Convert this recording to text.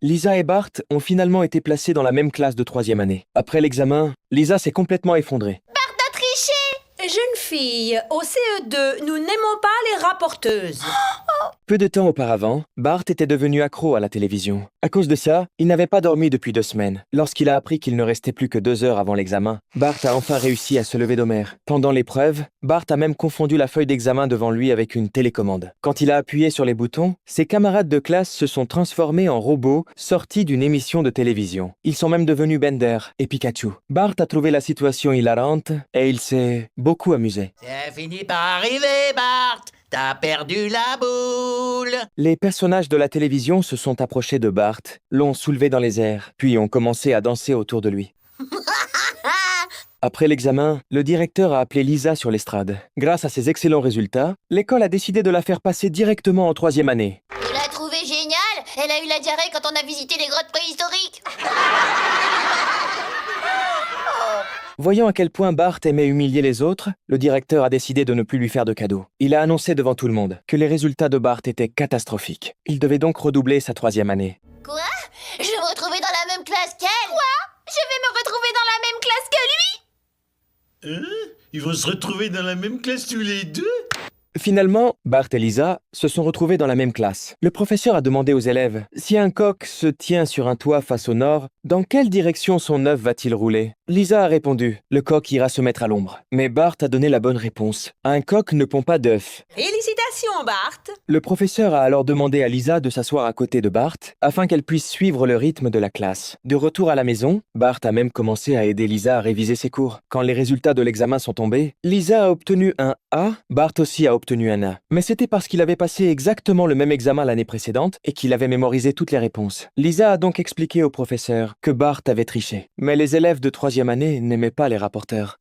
Lisa et Bart ont finalement été placés dans la même classe de troisième année. Après l'examen, Lisa s'est complètement effondrée. T'as triché! Jeune fille, au CE2, nous n'aimons pas les rapporteuses. Peu de temps auparavant, Bart était devenu accro à la télévision. À cause de ça, il n'avait pas dormi depuis 2 semaines. Lorsqu'il a appris qu'il ne restait plus que 2 heures avant l'examen, Bart a enfin réussi à se lever d'homère. Pendant l'épreuve, Bart a même confondu la feuille d'examen devant lui avec une télécommande. Quand il a appuyé sur les boutons, ses camarades de classe se sont transformés en robots sortis d'une émission de télévision. Ils sont même devenus Bender et Pikachu. Bart a trouvé la situation hilarante et il s'est beaucoup amusé. C'est fini par arriver, Bart. T'as perdu la boule. Les personnages de la télévision se sont approchés de Bart, l'ont soulevé dans les airs, puis ont commencé à danser autour de lui. Après l'examen, le directeur a appelé Lisa sur l'estrade. Grâce à ses excellents résultats, l'école a décidé de la faire passer directement en troisième année. Tu l'as trouvée géniale? Elle a eu la diarrhée quand on a visité les grottes préhistoriques. Voyant à quel point Bart aimait humilier les autres, le directeur a décidé de ne plus lui faire de cadeaux. Il a annoncé devant tout le monde que les résultats de Bart étaient catastrophiques. Il devait donc redoubler sa troisième année. Quoi? Je vais me retrouver dans la même classe qu'elle? Quoi? Je vais me retrouver dans la même classe que lui? Ils vont se retrouver dans la même classe tous les deux? Finalement, Bart et Lisa se sont retrouvés dans la même classe. Le professeur a demandé aux élèves, si un coq se tient sur un toit face au nord, dans quelle direction son œuf va-t-il rouler? Lisa a répondu, le coq ira se mettre à l'ombre. Mais Bart a donné la bonne réponse. Un coq ne pond pas d'œufs. Félicitations, Bart. Le professeur a alors demandé à Lisa de s'asseoir à côté de Bart afin qu'elle puisse suivre le rythme de la classe. De retour à la maison, Bart a même commencé à aider Lisa à réviser ses cours. Quand les résultats de l'examen sont tombés, Lisa a obtenu un A, Bart aussi a obtenu un A. Mais c'était parce qu'il avait passé exactement le même examen l'année précédente et qu'il avait mémorisé toutes les réponses. Lisa a donc expliqué au professeur que Bart avait triché. Mais les élèves de troisième année n'aimaient pas les rapporteurs.